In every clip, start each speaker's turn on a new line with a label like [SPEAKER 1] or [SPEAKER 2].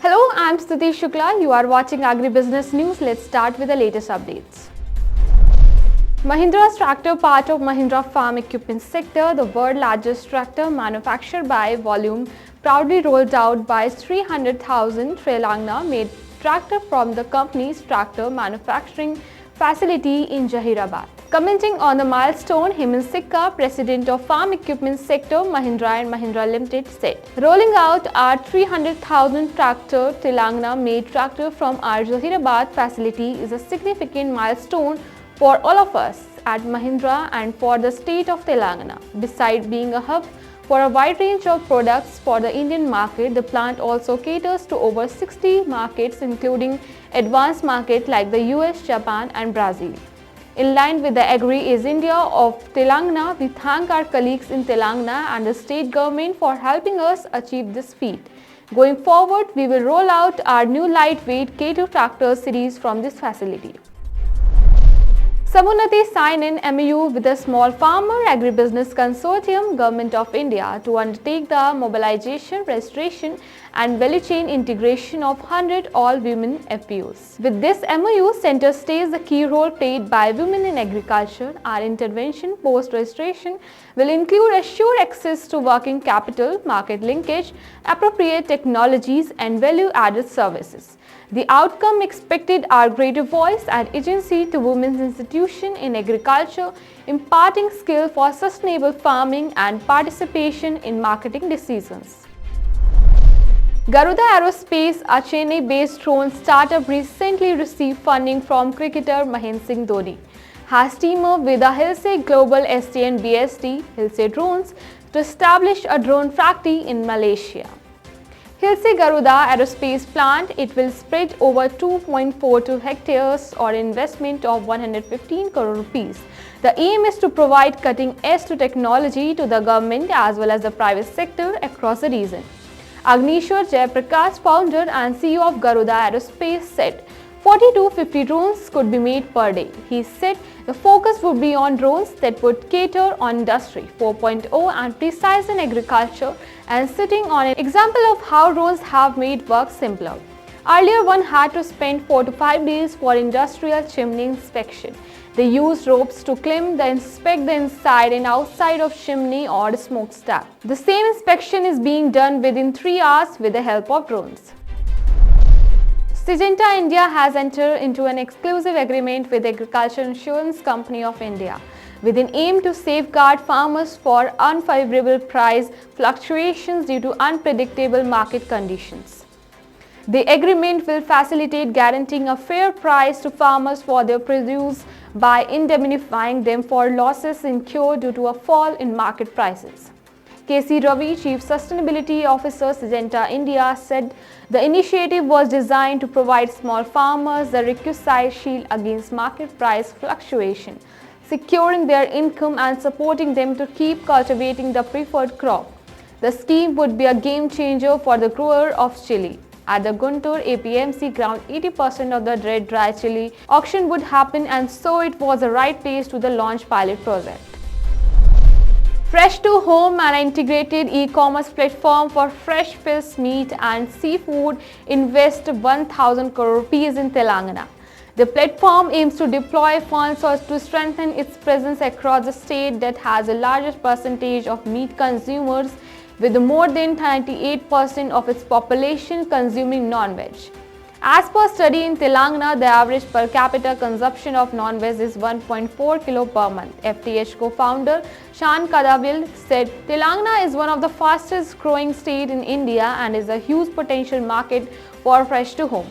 [SPEAKER 1] Hello, I'm Stuti Shukla. You are watching Agribusiness News. Let's start with the latest updates. Mahindra's tractor, part of Mahindra farm equipment sector, the world's largest tractor manufactured by volume, proudly rolled out by 300,000 Telangana-Made tractor from the company's tractor manufacturing facility in Jahirabad. Commenting on the milestone, Hemant, president of farm equipment sector Mahindra Mahindra Ltd, said, "Rolling out our 300,000 tractor Telangana-made tractor from our Jahirabad facility is a significant milestone for all of us at Mahindra and for the state of Telangana. Besides being a hub for a wide range of products for the Indian market, the plant also caters to over 60 markets, including advanced markets like the US, Japan and Brazil. In line with the Agri-Is India of Telangana, we thank our colleagues in Telangana and the state government for helping us achieve this feat. Going forward, we will roll out our new lightweight K2 tractor series from this facility." Samunnati signed an MOU with the Small Farmers Agribusiness Consortium, Government of India, to undertake the mobilization, registration and value chain integration of 100 all-women FPOs. With this MOU, center stage the key role played by women in agriculture. Our intervention post-registration will include assured access to working capital, market linkage, appropriate technologies and value-added services. The outcome expected are greater voice and agency to women's institution in agriculture, imparting skill for sustainable farming and participation in marketing decisions. Garuda Aerospace, a Chennai-based drone startup, recently received funding from cricketer Mahindra Dhoni, has teamed up with the HiiLSE Global ST and BST HiiLSE Drones to establish a drone factory in Malaysia. HiiLSE Garuda Aerospace plant, it will spread over 2.42 hectares or investment of 115 crore rupees. The aim is to provide cutting-edge technology to the government as well as the private sector across the region. Agnishwar Jayaprakash, founder and CEO of Garuda Aerospace, said 40 to 50 drones could be made per day. He said the focus would be on drones that would cater on Industry 4.0 and precision agriculture, and sitting on an example of how drones have made work simpler. Earlier, one had to spend 4 to 5 days for industrial chimney inspection. They used ropes to climb and inspect the inside and outside of chimney or smokestack. The same inspection is being done within 3 hours with the help of drones. Syngenta India has entered into an exclusive agreement with the Agriculture Insurance Company of India with an aim to safeguard farmers for unfavorable price fluctuations due to unpredictable market conditions. The agreement will facilitate guaranteeing a fair price to farmers for their produce by indemnifying them for losses incurred due to a fall in market prices. KC Ravi, Chief Sustainability Officer, Syngenta India, said the initiative was designed to provide small farmers the requisite shield against market price fluctuation, securing their income and supporting them to keep cultivating the preferred crop. The scheme would be a game changer for the grower of chili. At the Guntur APMC ground, 80% of the red dry chili auction would happen, and so it was the right place to the launch pilot project. FreshToHome, an integrated e-commerce platform for fresh fish, meat and seafood, invests 1,000 crore rupees in Telangana. The platform aims to deploy funds to strengthen its presence across the state that has the largest percentage of meat consumers, with more than 98% of its population consuming non-veg. As per study in Telangana, the average per capita consumption of non-veg is 1.4 kg per month. FTH co-founder Shan Kadavil said Telangana is one of the fastest growing states in India and is a huge potential market for FreshToHome.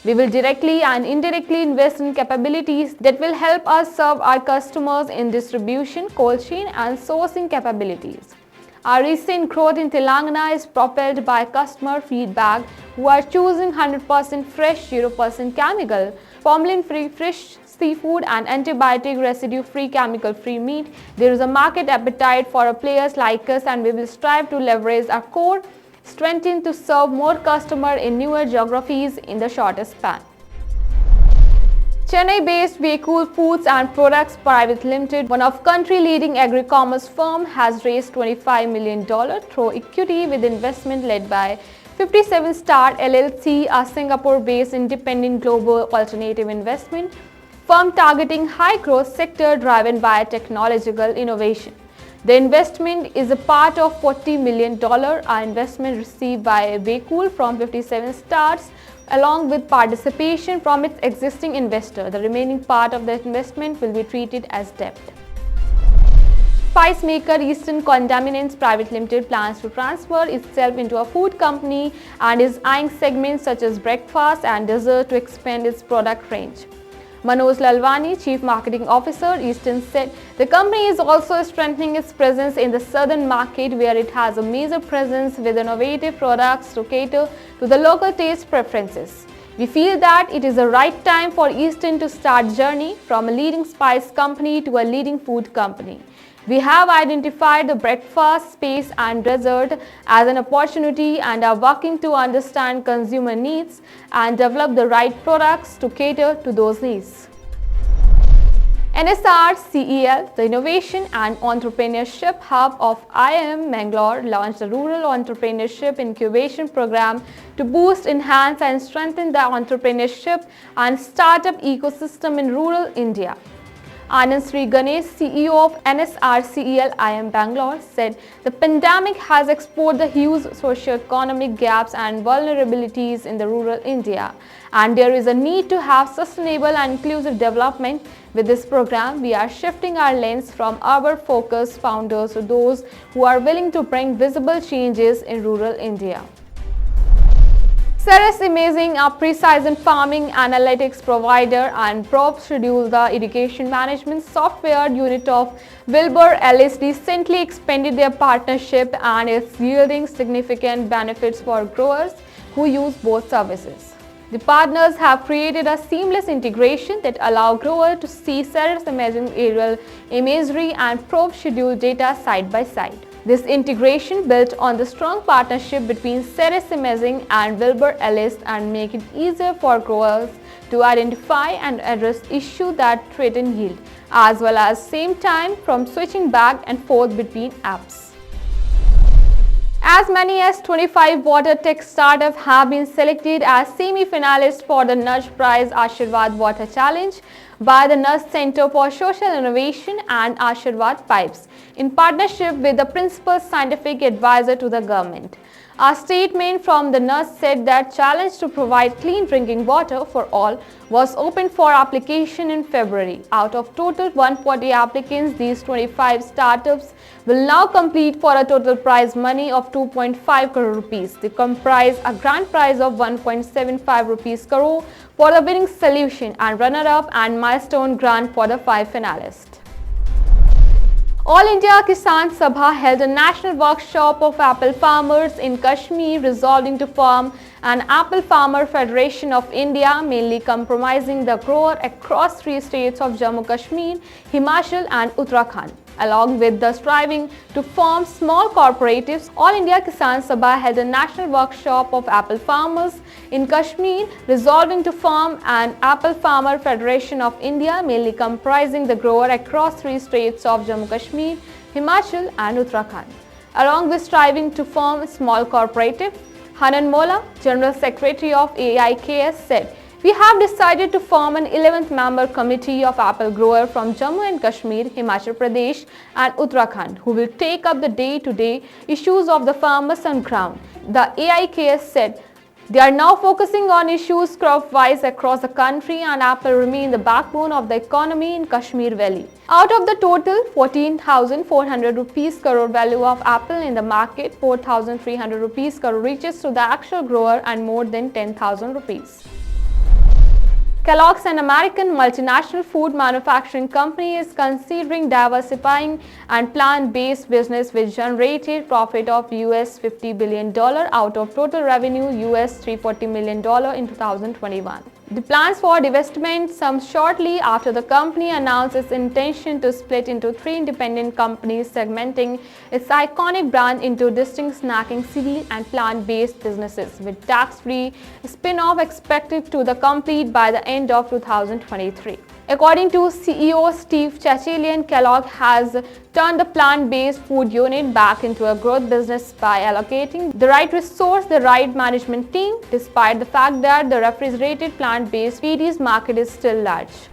[SPEAKER 1] We will directly and indirectly invest in capabilities that will help us serve our customers in distribution, cold chain and sourcing capabilities. Our recent growth in Telangana is propelled by customer feedback who are choosing 100% fresh, 0% chemical, formalin-free fish, seafood and antibiotic residue-free, chemical-free meat. There is a market appetite for players like us, and we will strive to leverage our core strength to serve more customers in newer geographies in the shortest span. Chennai-based Waycool Foods and Products Private Limited, one of country-leading agri-commerce firm, has raised $25 million through equity with investment led by 57 Star LLC, a Singapore-based independent global alternative investment firm targeting high-growth sector driven by technological innovation. The investment is a part of $40 million investment received by Waycool from 57 Stars, along with participation from its existing investor. The remaining part of the investment will be treated as debt. Spice maker Eastern Contaminants Private Limited plans to transfer itself into a food company and is eyeing segments such as breakfast and dessert to expand its product range. Manoj Lalwani, Chief Marketing Officer, Eastern, said the company is also strengthening its presence in the southern market where it has a major presence with innovative products to cater to the local taste preferences. We feel that it is the right time for Eastern to start journey from a leading spice company to a leading food company. We have identified the breakfast space and dessert as an opportunity and are working to understand consumer needs and develop the right products to cater to those needs. NSRCEL, the Innovation and Entrepreneurship Hub of IIM Bangalore, launched a Rural Entrepreneurship Incubation Program to boost, enhance and strengthen the entrepreneurship and startup ecosystem in rural India. Anand Sri Ganesh, CEO of NSRCEL IIM Bangalore, said the pandemic has exposed the huge socio-economic gaps and vulnerabilities in the rural India, and there is a need to have sustainable and inclusive development. With this program, we are shifting our lens from urban-focused founders to those who are willing to bring visible changes in rural India. Ceres Imaging, a precision farming analytics provider and probe schedule the irrigation management software unit of Wilbur-Ellis, recently expanded their partnership and is yielding significant benefits for growers who use both services. The partners have created a seamless integration that allows growers to see Ceres Imaging aerial imagery and probe schedule data side by side. This integration built on the strong partnership between Ceres Imaging and Wilbur-Ellis and make it easier for growers to identify and address issues that threaten yield, as well as same time from switching back and forth between apps. As many as 25 water tech startups have been selected as semi-finalists for the Nudge Prize Ashirwad Water Challenge by the Nudge Center for Social Innovation and Ashirwad Pipes, in partnership with the Principal Scientific Advisor to the government. A statement from the Nudge said that challenge to provide clean drinking water for all was opened for application in February. Out of total 140 applicants, these 25 startups will now compete for a total prize money of 2.5 crore rupees. They comprise a grand prize of 1.75 rupees crore for the winning solution and runner-up and milestone grant for the 5 finalists. All India Kisan Sabha held a national workshop of apple farmers in Kashmir, resolving to form an Apple Farmer Federation of India, mainly comprising the grower across 3 states of Jammu Kashmir, Himachal and Uttarakhand. Along with the striving to form small cooperatives, All India Kisan Sabha held a national workshop of apple farmers in Kashmir, resolving to form an Apple Farmer Federation of India, mainly comprising the grower across 3 states of Jammu Kashmir, Himachal and Uttarakhand. Along with striving to form a small cooperative, Hanan Mola, General Secretary of AIKS, said, "We have decided to form an 11th member committee of apple growers from Jammu and Kashmir, Himachal Pradesh and Uttarakhand who will take up the day-to-day issues of the farmers on ground." The AIKS said, "They are now focusing on issues crop-wise across the country and apple remain the backbone of the economy in Kashmir Valley." Out of the total 14,400 rupees crore value of apple in the market, 4,300 rupees crore reaches to the actual grower and more than 10,000 rupees. Kellogg, an American multinational food manufacturing company, is considering diversifying and plant-based business which generated profit of $50 billion out of total revenue $340 million in 2021. The plans for divestment come shortly after the company announced its intention to split into 3 independent companies, segmenting its iconic brand into distinct snacking, cereal and plant-based businesses, with tax-free spin-off expected to the complete by the end of 2023. According to CEO Steve Chachilian, Kellogg has turned the plant-based food unit back into a growth business by allocating the right resource, the right management team, despite the fact that the refrigerated plant-based feeds market is still large.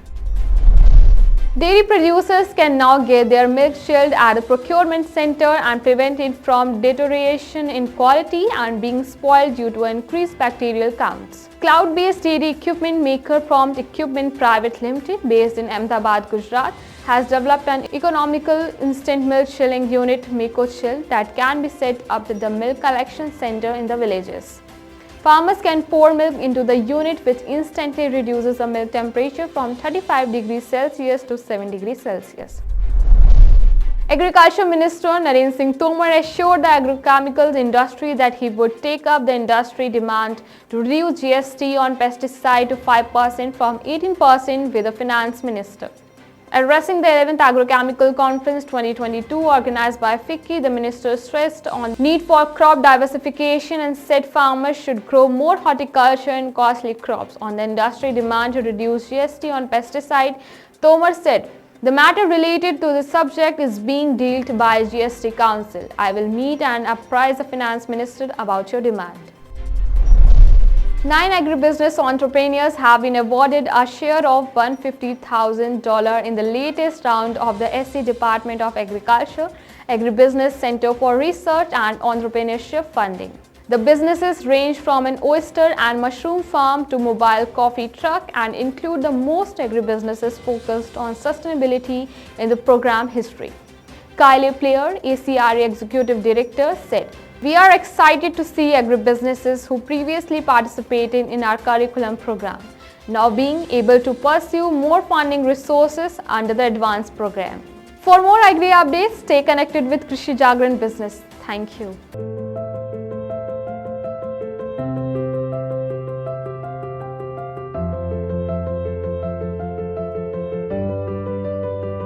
[SPEAKER 1] Dairy producers can now get their milk chilled at the procurement center and prevent it from deterioration in quality and being spoiled due to increased bacterial counts. Cloud-based dairy equipment maker Prompt Equipment Private Limited, based in Ahmedabad, Gujarat, has developed an economical instant milk chilling unit, MekoChill, that can be set up with the milk collection center in the villages. Farmers can pour milk into the unit, which instantly reduces the milk temperature from 35 degrees Celsius to 7 degrees Celsius. Agriculture Minister Narendra Singh Tomar assured the agrochemicals industry that he would take up the industry demand to reduce GST on pesticide to 5% from 18% with the Finance Minister. Addressing the 11th Agrochemical Conference 2022 organized by FICCI, the minister stressed on need for crop diversification and said farmers should grow more horticulture and costly crops. On the industry demand to reduce GST on pesticide, Tomar said, "The matter related to the subject is being dealt by GST Council. I will meet and apprise the Finance Minister about your demand." 9 agribusiness entrepreneurs have been awarded a share of $150,000 in the latest round of the SC Department of Agriculture Agribusiness Center for Research and Entrepreneurship funding. The businesses range from an oyster and mushroom farm to mobile coffee truck and include the most agribusinesses focused on sustainability in the program history. Kylie Player, ACRA Executive Director, said, "We are excited to see agribusinesses who previously participated in our curriculum program now being able to pursue more funding resources under the advanced program." For more agri updates, stay connected with Krishi Jagran Business. Thank you.